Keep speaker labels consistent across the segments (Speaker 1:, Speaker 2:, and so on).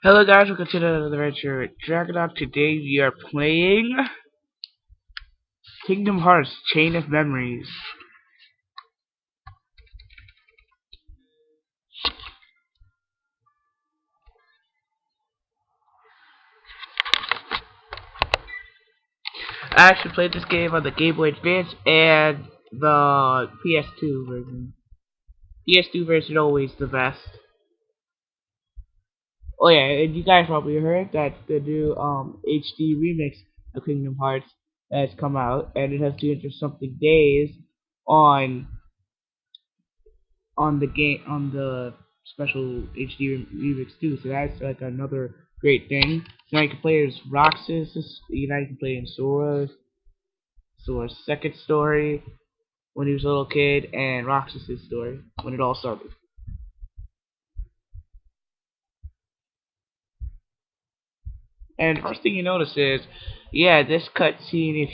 Speaker 1: Hello guys, welcome to another adventure with Dragonok. Today we are playing Kingdom Hearts Chain of Memories. I actually played this game on the Game Boy Advance and the PS2 version. PS2 version always the best. Oh yeah, and you guys probably heard that the new HD remix of Kingdom Hearts has come out, and it has 200 something days on the special HD remix too. So that's like another great thing. So now you can play as Roxas. You can play in Sora's second story when he was a little kid, and Roxas's story when it all started. And the first thing you notice is, yeah, this cutscene.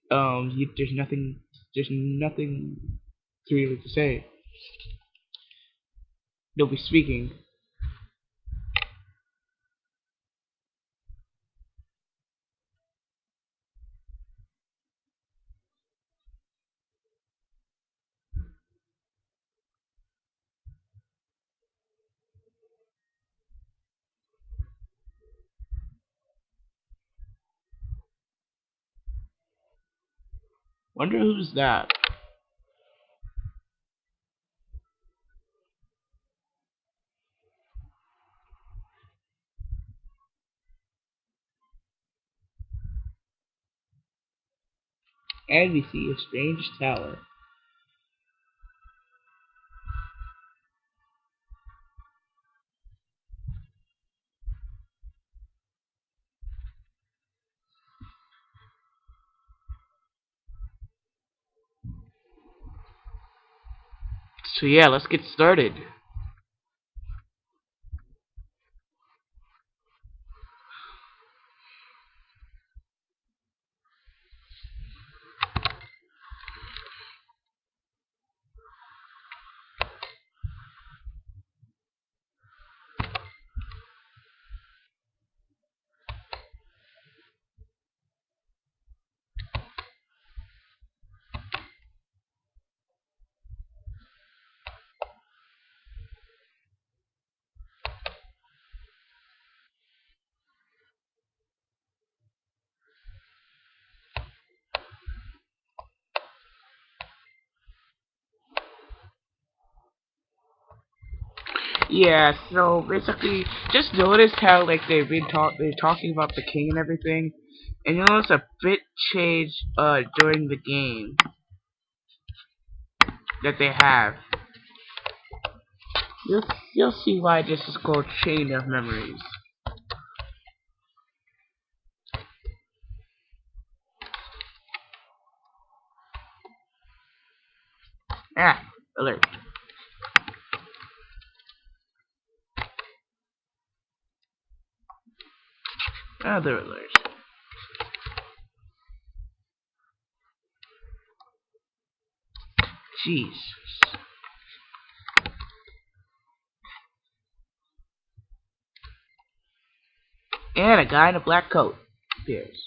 Speaker 1: If there's nothing to really to say. They'll be speaking. Wonder who's that? And we see a strange tower. So yeah, let's get started. Yeah, so basically, just notice how like they're talking about the king and everything, and you'll notice a bit change during the game that they have. You'll you'll see why this is called Chain of Memories. Ah, alert. Another alert. Jeez. And a guy in a black coat appears.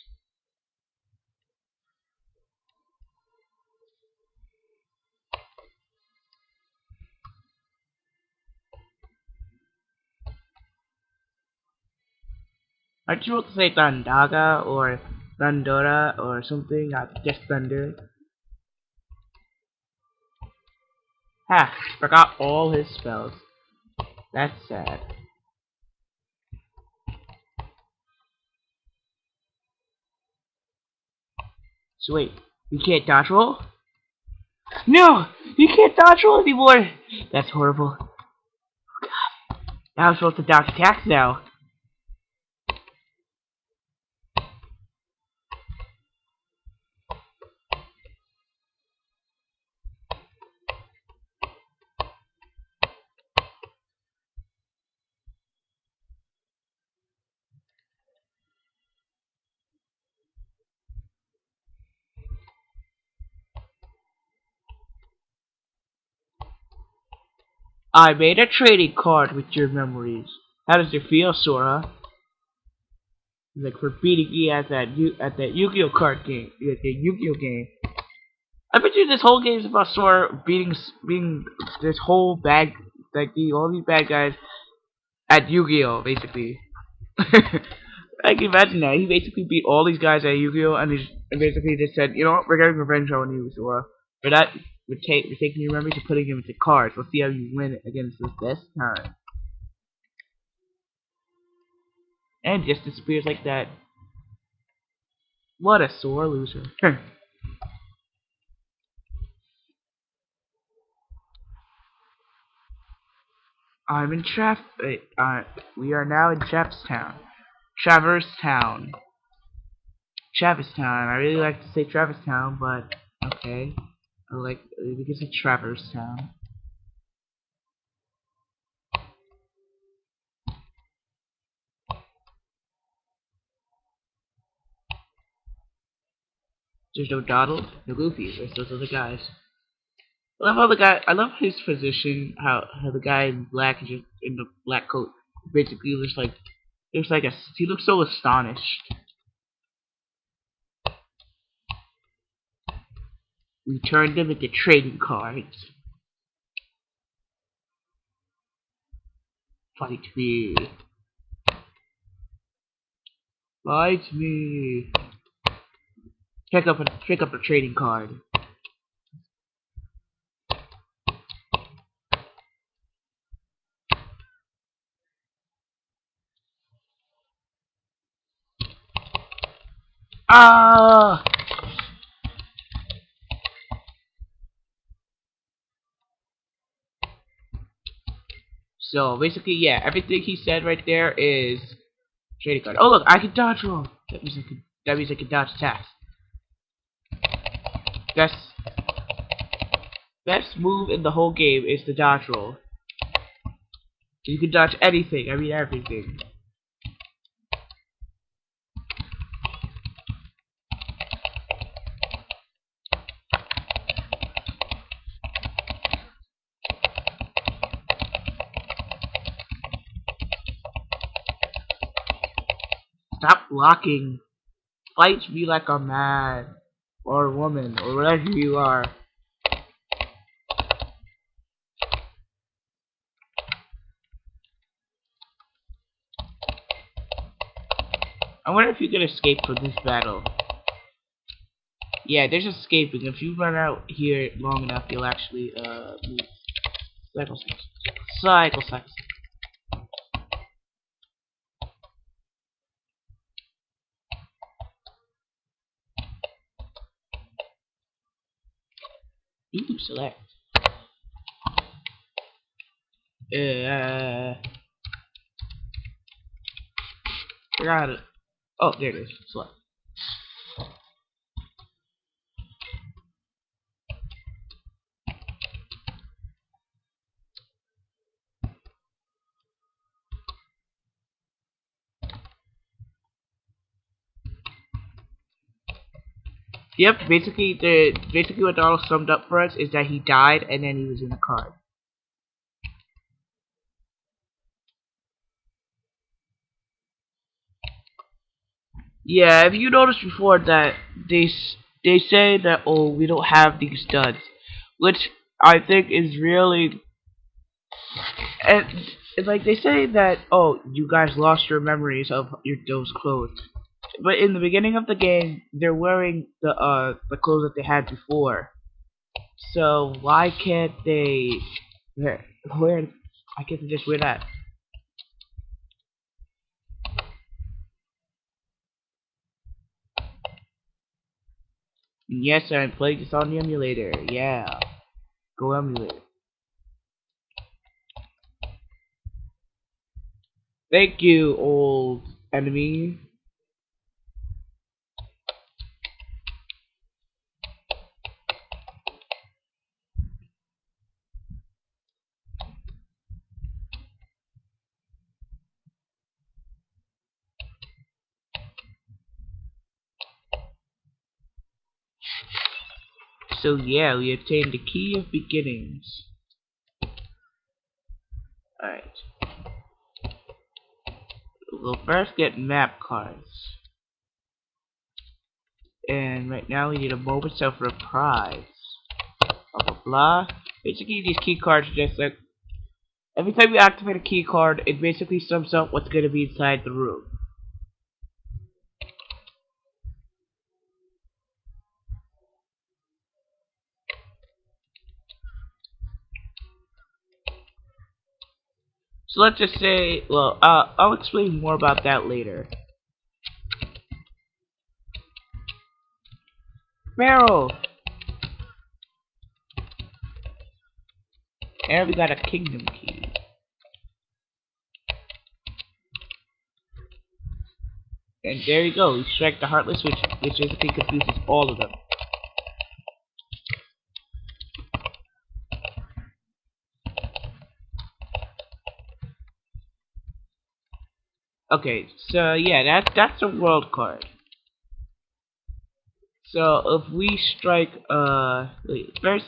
Speaker 1: Aren't you supposed to say Thundaga or Thundora or something? Just Thunder. Ha! Forgot all his spells. That's sad. So wait, you can't dodge roll? No! You can't dodge roll anymore! That's horrible. Now I'm supposed to dodge attacks now. I made a trading card with your memories. How does it feel, Sora? Like for beating me at that Yu-Gi-Oh card game, the Yu-Gi-Oh game. I bet you this whole game is about Sora beating this whole bag, like all these bad guys at Yu-Gi-Oh basically. I can imagine that he basically beat all these guys at Yu-Gi-Oh and he basically just said, you know what, we're getting revenge on you, Sora. For that, we're taking your memories and putting them into cards. Let's see how you win against us this time. And just disappears like that. What a sore loser. I'm in we are now in Traverstown. Traverstown. Traverstown. I really like to say Traverstown, but okay. I like because it's Traverstown. There's no Donald, no Goofy. There's those other guys. I love his position. How the guy in black is just in the black coat. Basically, he looks so astonished. We turned them into trading cards. Fight me. Fight me. Pick up a trading card. Ah! So basically, yeah, everything he said right there is trading card. Oh look, I can dodge roll. That means I can dodge attacks. Best best move in the whole game is the dodge roll. You can dodge anything. I mean everything. Stop blocking. Fight me like a man or a woman or whatever you are. I wonder if you can escape from this battle. Yeah, there's escaping. If you run out here long enough, you'll actually move. Cycle. Ooh, select. Forgot it. Oh, there it is. Select. Yep, basically what Donald summed up for us is that he died and then he was in a card. Yeah, if you noticed before that they say that, oh, we don't have these studs, which I think is really, and it's like they say that, oh, you guys lost your memories of those clothes, but in the beginning of the game they're wearing the clothes that they had before. So why can't they wear? I can't just wear that. Yes, I'm playing this on the emulator. Yeah, go emulate. Thank you, old enemy. So yeah, we obtained the key of beginnings. Alright. we'll first get map cards. And right now we need a moment of reprise. Blah blah blah. Basically these key cards are just like every time you activate a key card, it basically sums up what's gonna be inside the room. So let's just say, well, I'll explain more about that later. Meryl! And we got a kingdom key. And there you go, we strike the Heartless, which basically confuses all of them. Okay, so yeah, that's a world card. So if we strike, wait, first,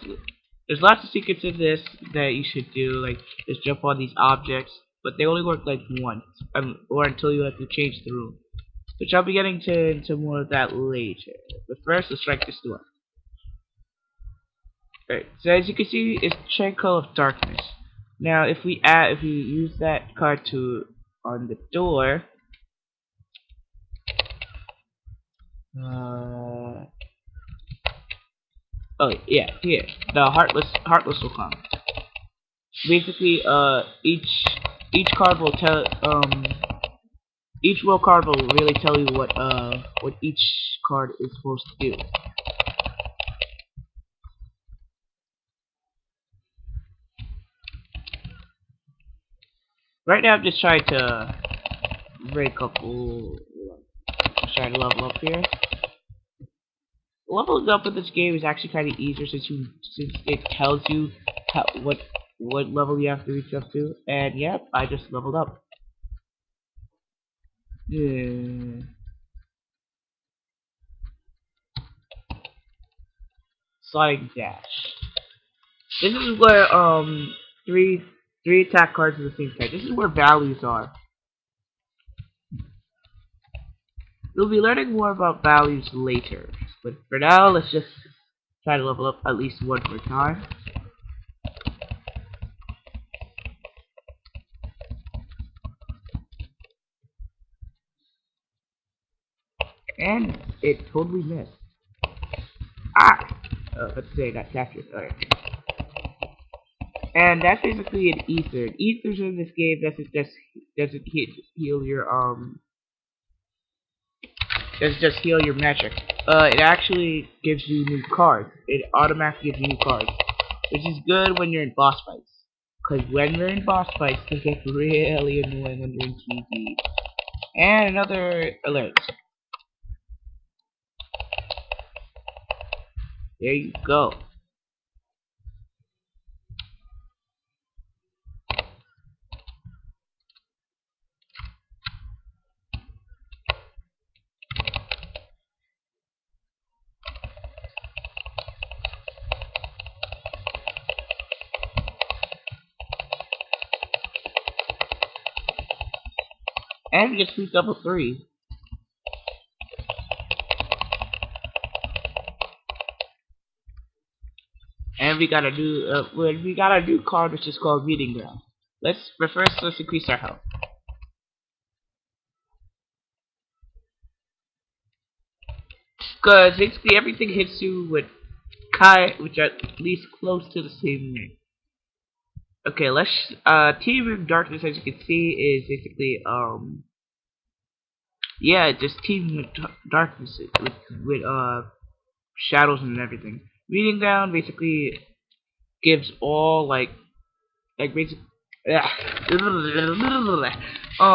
Speaker 1: there's lots of secrets in this that you should do, like just jump on these objects, but they only work like once, or until you have to change the room, which I'll be getting into more of that later. But first, let's strike this door. Alright, so as you can see, it's Triangle of Darkness. Now, if you use that card on the door, oh yeah, here the Heartless will come. Basically, each card will tell each world card will really tell you what each card is supposed to do. Right now, I'm just trying to break up. Trying to level up here. Leveling up in this game is actually kind of easier since it tells you what level you have to reach up to. And yep, I just leveled up. Yeah. Sliding dash. This is where three attack cards at the same time. This is where values are. We'll be learning more about values later, but for now, let's just try to level up at least one per time. And it totally missed. Ah! Let's say I got captured. Alright. And that's basically an ether. Ethers in this game doesn't heal your doesn't just heal your magic. It actually gives you new cards. It automatically gives you new cards, which is good when you're in boss fights. Because when you're in boss fights, it can get really annoying when you're in TV. And another alert. There you go. And we just reached level 3. And we got a new card which is called Meeting Ground. Let's increase our health. Because basically everything hits you with which are at least close to the same rate. Okay, let's Team of Darkness, as you can see, is basically yeah, just Team with Darkness with shadows and everything. Meeting Ground basically gives all basically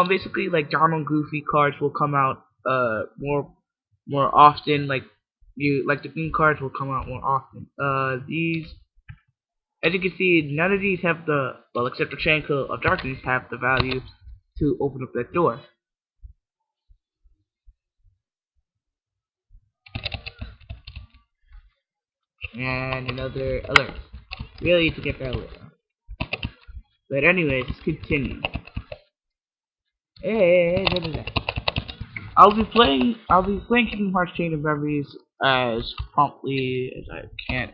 Speaker 1: basically like Donald Goofy cards will come out more often, like the green cards will come out more often. These, as you can see, none of these have except the Triangle of Darkness have the value to open up that door. And another alert. Really need to get that alert. But anyways, let's continue. I'll be playing Kingdom Hearts Chain of Memories as promptly as I can.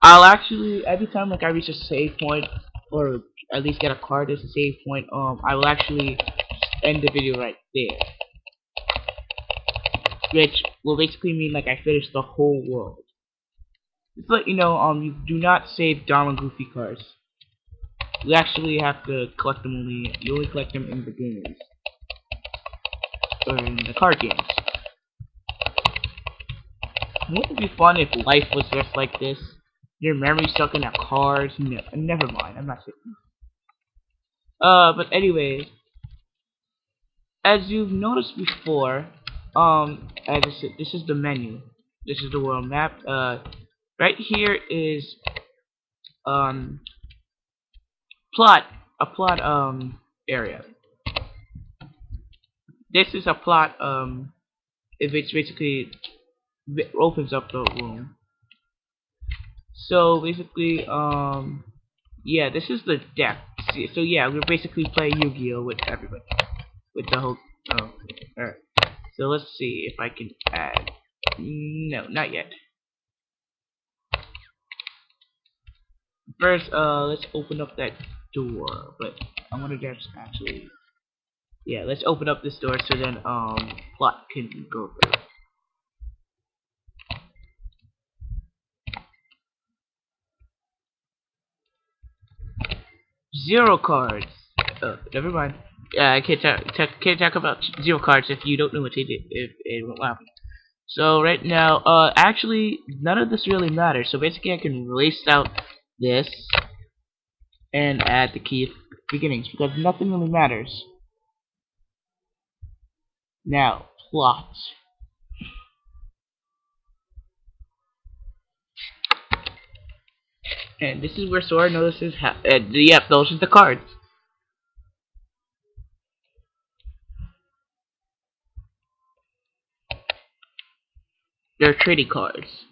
Speaker 1: I'll actually every time like I reach a save point or at least get a card as a save point, I will actually end the video right there. Which will basically mean like I finished the whole world. Just to let you know, you do not save Donald Goofy cards. You actually have to collect them you only collect them in the games. Or in the card games. Wouldn't it be fun if life was just like this? Your memory stuck in that cards? No, never mind, I'm not saying. But anyway, as you've noticed before, as I said, this is the menu. This is the world map. Right here is, um, a plot, area. This is a plot, if it's basically, it opens up the room. So basically, yeah, this is the deck. So yeah, we're basically playing Yu-Gi-Oh with everybody, with the whole. Oh, alright. So let's see if I can add. No, not yet. First, let's open up that door. But I want to just actually, yeah, let's open up this door so then plot can go through. Zero cards. Never mind. I can't talk about zero cards if you don't know what to do. If it won't happen. So right now, actually, none of this really matters. So basically, I can erase out this and add the key beginnings because nothing really matters. Now, plot. And this is where Sora notices. Yep, those are the cards. They're trading cards.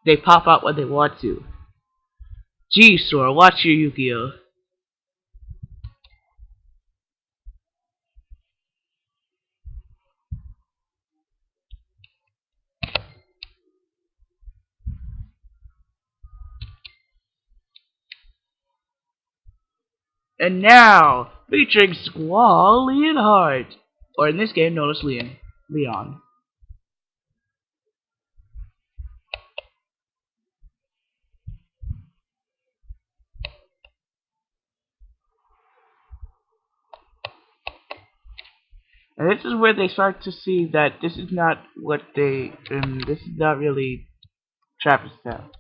Speaker 1: They pop out when they want to. Gee, Sora, watch your Yu-Gi-Oh! And now, featuring Squall Leonhart, or in this game known as Leon. And this is where they start to see that this is not what this is not really Travis style.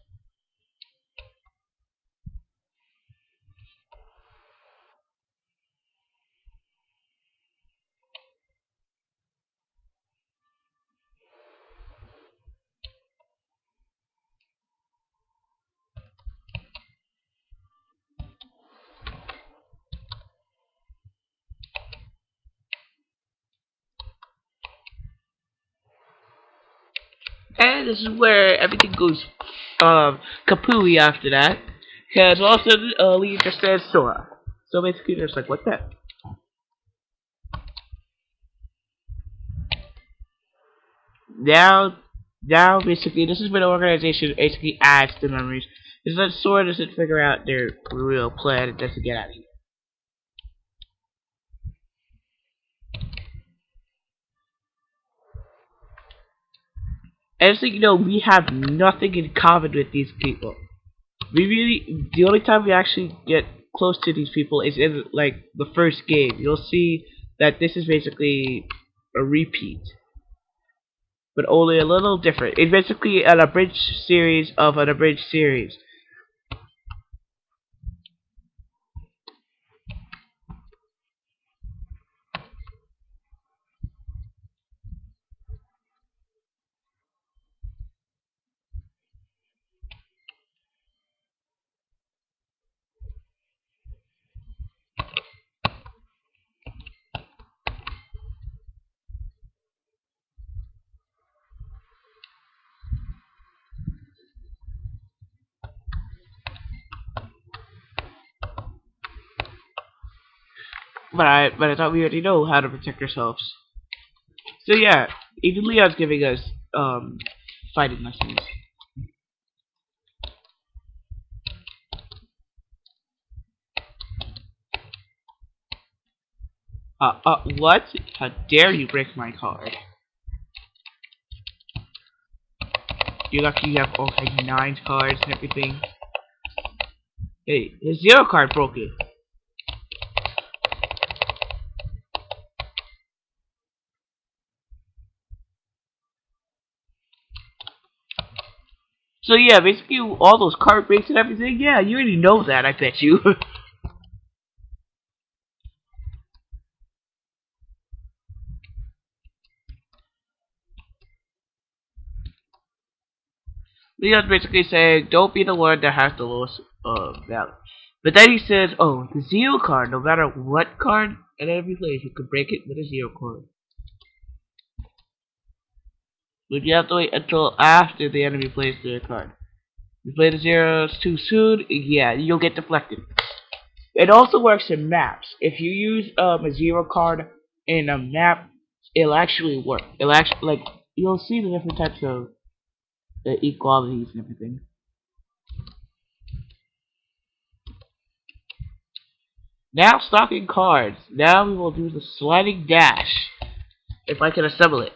Speaker 1: And this is where everything goes kapooey after that. Because all of a sudden, Lee just says Sora. So basically, there's like, what the? Now, now basically, this is where the organization basically adds the memories. Is that Sora doesn't figure out their real plan and doesn't get out of here. And it's like, we have nothing in common with these people. The only time we actually get close to these people is in, like, the first game. You'll see that this is basically a repeat, but only a little different. It's basically an abridged series of an abridged series. but I thought we already know how to protect ourselves. So yeah, even Leon's giving us fighting lessons. What? How dare you break my card? You're lucky you have all like 9 cards and everything. Hey, the 0 card broke it. So yeah, basically all those card breaks and everything, yeah, you already know that, I bet you. Leon's basically saying, don't be the one that has the lowest value. But then he says, oh, the 0 card, no matter what card an enemy plays, you can break it with a 0 card. But you have to wait until after the enemy plays their card. If you play the 0s too soon, yeah, you'll get deflected. It also works in maps. If you use a 0 card in a map, it'll actually work. It'll actually, like, you'll see the different types of equalities and everything. Now stocking cards. Now we will do the sliding dash. If I can assemble it.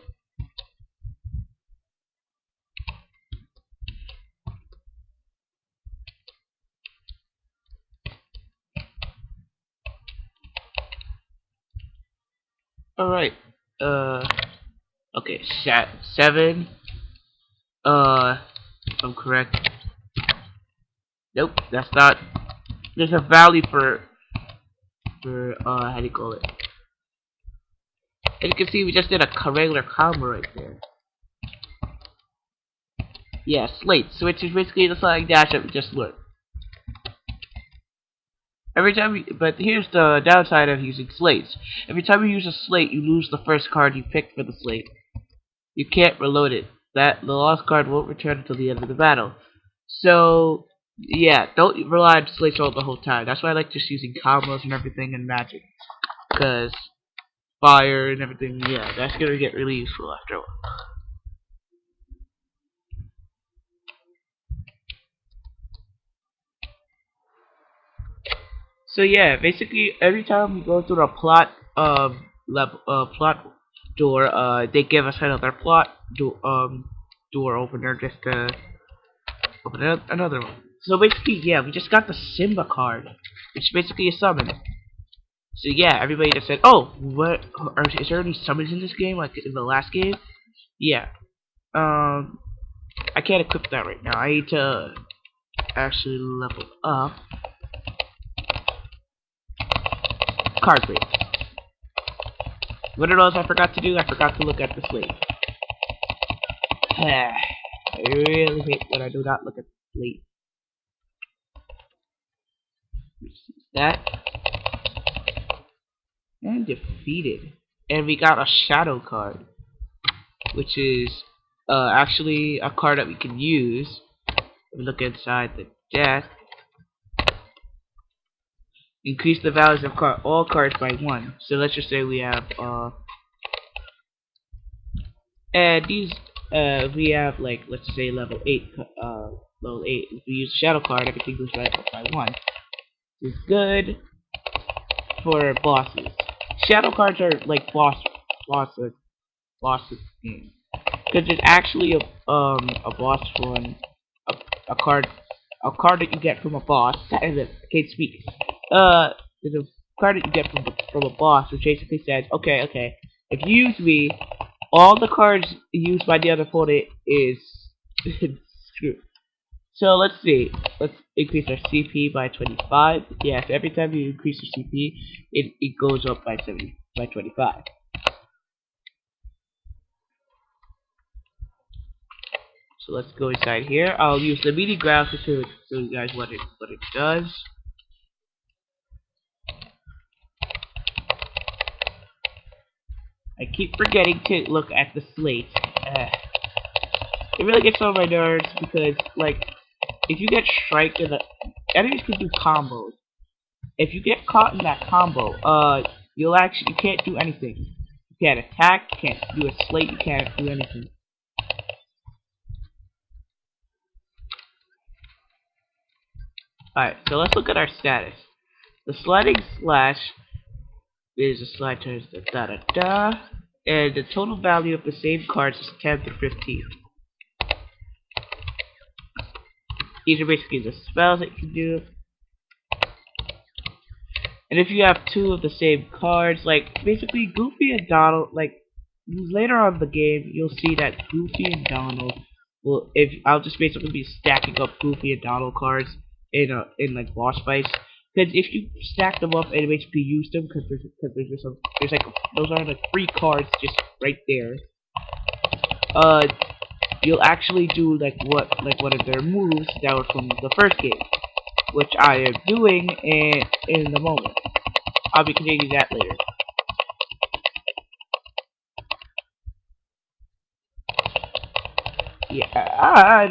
Speaker 1: Alright. Okay, 7. If I'm correct. Nope, that's not. There's a value for how do you call it? And you can see we just did a regular combo right there. Yeah, slates, which is basically the sliding dash that we just learned. But here's the downside of using slates. Every time you use a slate, you lose the first card you picked for the slate. You can't reload it. The lost card won't return until the end of the battle. So yeah, don't rely on slates all the whole time. That's why I like just using combos and everything in Magic, because fire and everything. Yeah, that's gonna get really useful after a while. So yeah, basically every time we go through a plot plot door, they give us another plot door opener just to open another one. So basically, yeah, we just got the Simba card, which is basically a summon. So yeah, everybody just said, oh, is there any summons in this game like in the last game? Yeah. I can't equip that right now. I need to actually level up. Card break. What else I forgot to do? I forgot to look at the slate. I really hate when I do not look at the slate. That. And defeated. And we got a shadow card, which is actually a card that we can use. If we look inside the deck. Increase the values of all cards by 1. So let's just say we have and these we have, like, let's say level 8 level 8. If we use a shadow card, everything goes right up by 1. It's good for bosses. Shadow cards are like bosses games, because there's actually a boss one, a card that you get from a boss. I can't speak. There's a card that you get from a boss, which basically says, okay, if you use me, all the cards used by the other opponent is screwed. So let's see. Let's increase our CP by 25. Yes, every time you increase your CP, it goes up by 25. So let's go inside here. I'll use the media graph to show you guys what it does. I keep forgetting to look at the slate. It really gets on my nerves because, like, if you get striked in the enemies can do combos. If you get caught in that combo, you can't do anything. You can't attack, you can't do a slate, you can't do anything. Alright, so let's look at our status. The sliding slash is a slide turns da da da da, and the total value of the same cards is 10 to 15. These are basically the spells that you can do. And if you have two of the same cards, like basically Goofy and Donald, like later on in the game, you'll see that Goofy and Donald will. If I'll just basically be stacking up Goofy and Donald cards in like boss fights. Because if you stack them up and basically use them, because there's just there's like those are like free cards just right there. You'll actually do like one of their moves that were from the first game, which I am doing in the moment. I'll be continuing that later. Yeah,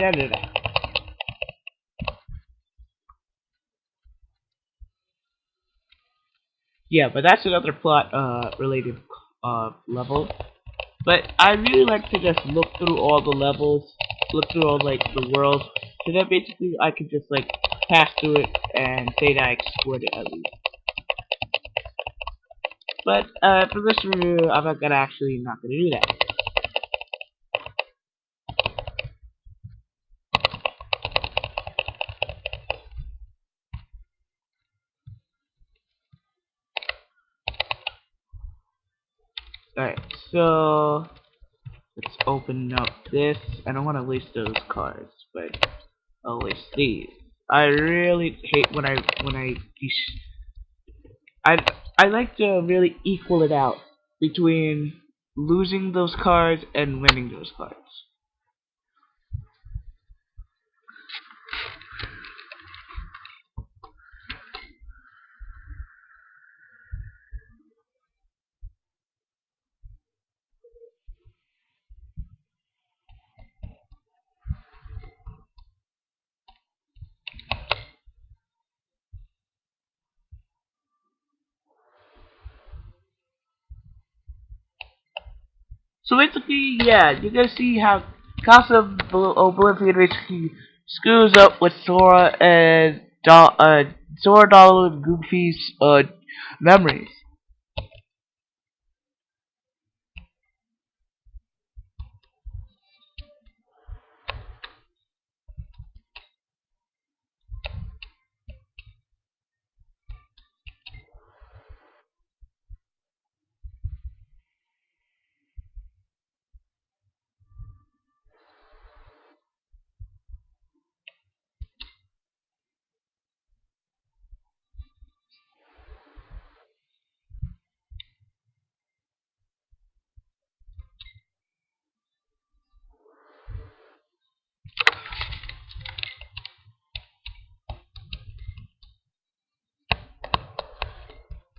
Speaker 1: yeah, but that's another plot related level. But I really like to just look through all the levels, look through all like the world, so that basically I can just like pass through it and say that I explored it at least. But for this review, I'm not gonna do that. Alright, so let's open up this. I don't want to waste those cards, but I'll waste these. I really hate when I I like to really equal it out between losing those cards and winning those cards. So basically, yeah, you're gonna see how Castle of Oblivion basically screws up with Sora and Sora, Donald, and Goofy's memories.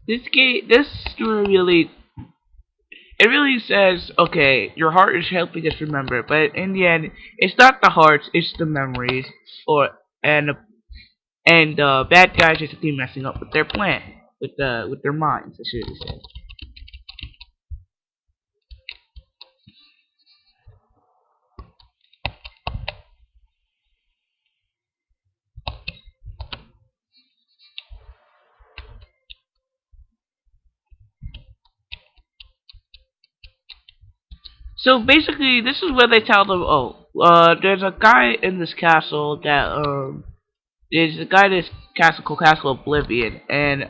Speaker 1: This story really, it really says, okay, your heart is helping us remember, but in the end, it's not the hearts, it's the memories, or and bad guys basically messing up with their plan, with their minds, I should say. So basically, this is where they tell them, oh, there's a guy in this castle that there's a guy in this castle called Castle Oblivion, and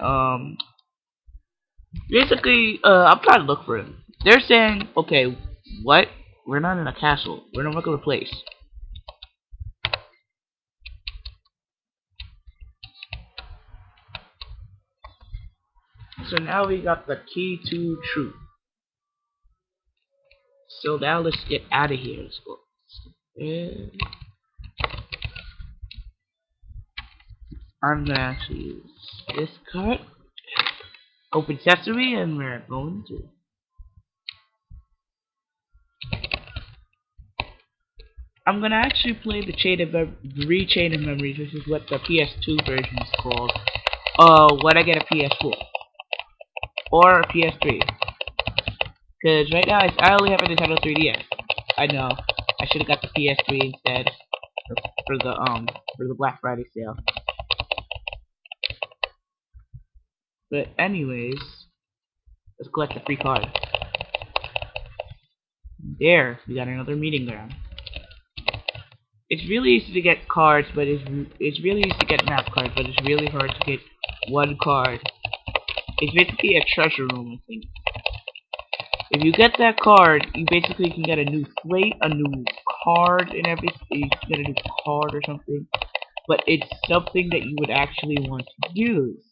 Speaker 1: basically, I'm trying to look for him. They're saying, okay, what? We're not in a castle. We're in a regular place. So now we got the key to truth. So now let's get out of here. Let's go. And I'm gonna actually use this card. Open Sesame, and we're going to. I'm gonna actually play the Chain of Memories, which is what the PS2 version is called. When I get a PS4, or PS3. Because right now I only have a Nintendo 3DS. I know. I should have got the PS3 instead for the Black Friday sale. But anyways, let's collect the free card. There, we got another meeting ground. It's really easy to get cards, but it's really easy to get map cards, but it's really hard to get one card. It's basically a treasure room, I think. If you get that card, you basically can get a new slate, a new card, and everything. You can get a new card or something. But it's something that you would actually want to use.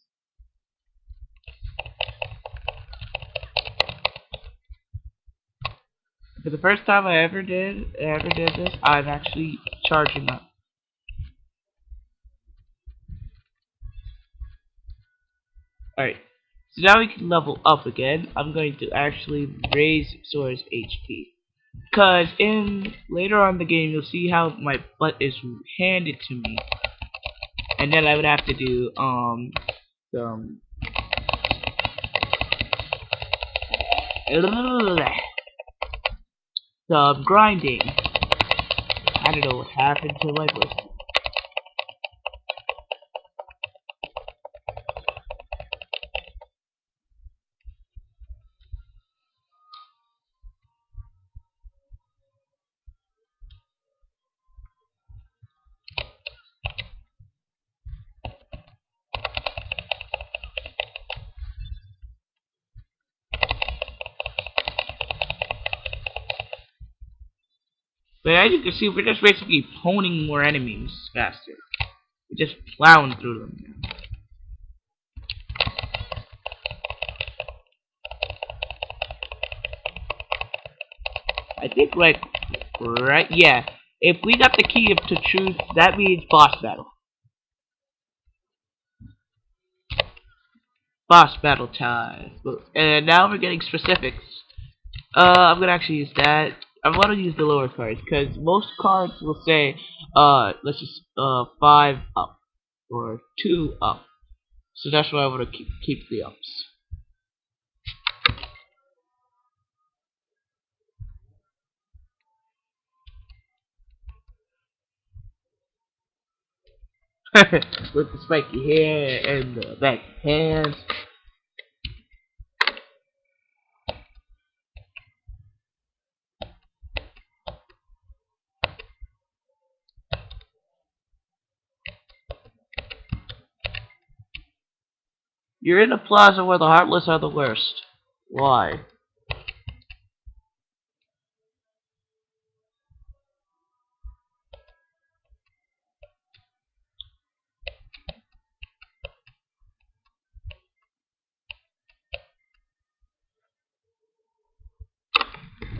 Speaker 1: For the first time I ever did this, I'm actually charging up. Alright, so now we can level up again. I'm going to actually raise Sora's HP. Because later on in the game, you'll see how my butt is handed to me. And then I would have to do, some grinding. I don't know what happened to my voice. But as you can see, we're just basically honing more enemies faster. We're just plowing through them now. I think like, right, yeah. If we got the key to truth, that means boss battle. Boss battle time. And now we're getting specifics. I'm gonna actually use that. I want to use the lower cards because most cards will say, let's just 5 up or 2 up. So that's why I want to keep the ups. With the spiky hair and the back hands. You're in a plaza where the heartless are the worst. Why?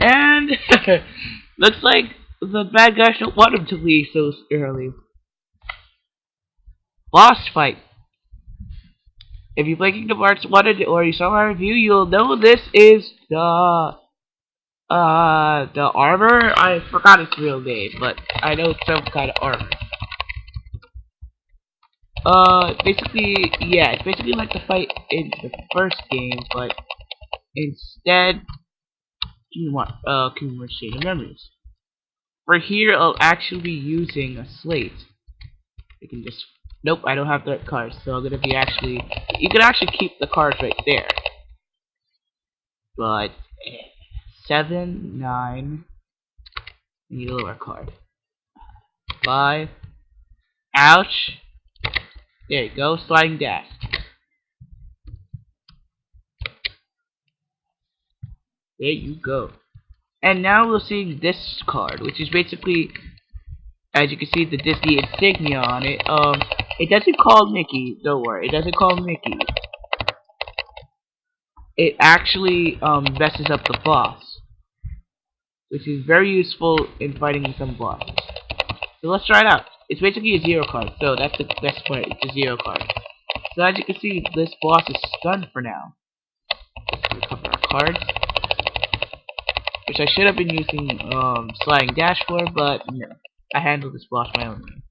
Speaker 1: And looks like the bad guys don't want him to leave so early. Boss fight. If you play Kingdom Hearts 1 or you saw my review, you'll know this is the armor. I forgot its real name, but I know it's some kind of armor. Basically, yeah, it's basically like the fight in the first game, but instead, Kingdom Hearts Chain of Memories. For here, I'll actually be using a slate. You can just, nope, I don't have that card, so I'm gonna be actually, you can actually keep the cards right there. But 7, 9, I need a lower card. 5, ouch. There you go, sliding dash. There you go. And now we'll see this card, which is basically, as you can see, the Disney insignia on it. It doesn't call Mickey, don't worry, it doesn't call Mickey. It actually, messes up the boss, which is very useful in fighting some bosses. So let's try it out. It's basically a 0 card, so that's the best part, it's a 0 card. So as you can see, this boss is stunned for now. Let's recover our cards, which I should have been using sliding dash for, but no. I handled this boss my own way.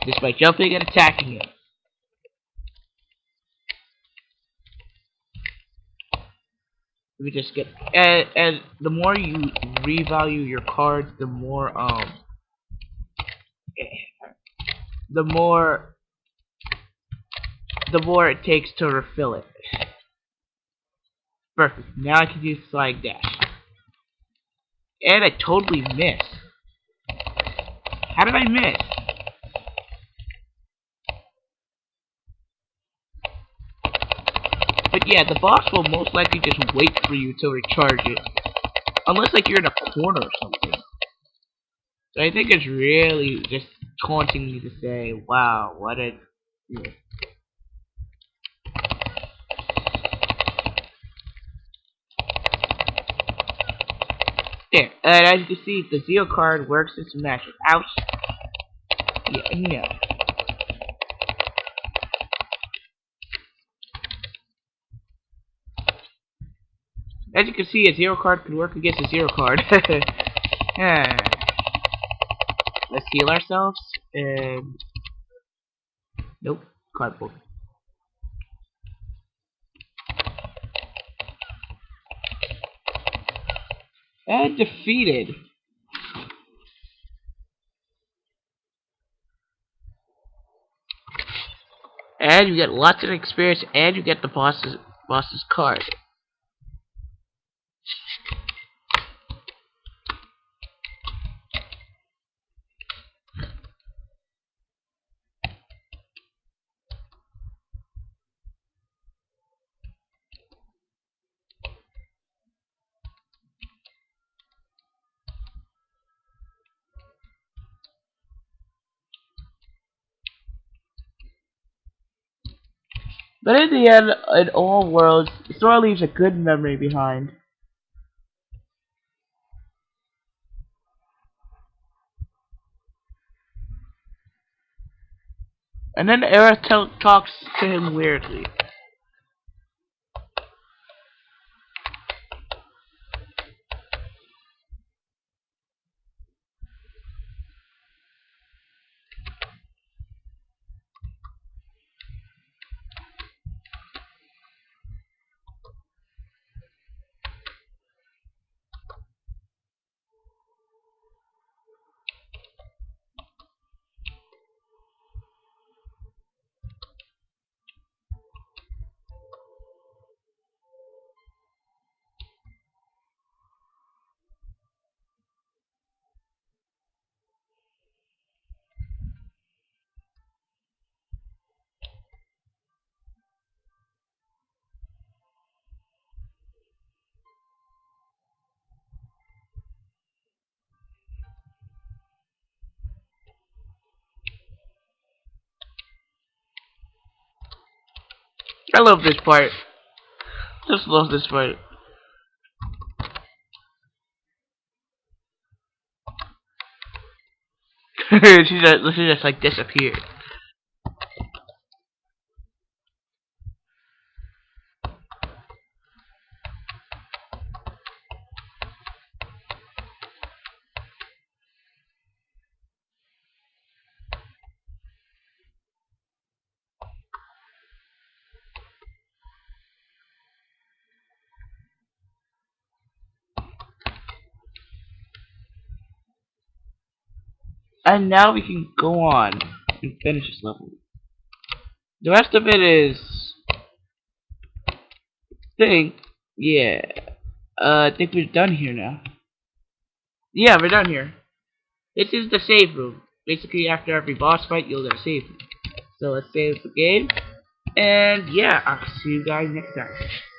Speaker 1: Just by jumping and attacking it. We just get and the more you revalue your cards, the more the more it takes to refill it. Perfect. Now I can use Slide Dash. And I totally missed. How did I miss? But yeah, the boss will most likely just wait for you to recharge it. Unless like you're in a corner or something. So I think it's really just taunting me to say, wow, what a... Yeah. There, and as you can see, the Zeo card works as a matchup. Ouch. Yeah, no. As you can see, a Zero card can work against a Zero card. Let's heal ourselves, and... Nope, cardboard. And defeated. And you get lots of experience, and you get the boss's card. But in the end, in all worlds, Sora leaves a good memory behind. And then Aerith talks to him weirdly. I love this part. Just love this part. she just like disappeared. And now we can go on and finish this level. The rest of it is... Yeah. I think we're done here now. Yeah, we're done here. This is the save room. Basically, after every boss fight, you'll get a save room. So let's save the game. And yeah, I'll see you guys next time.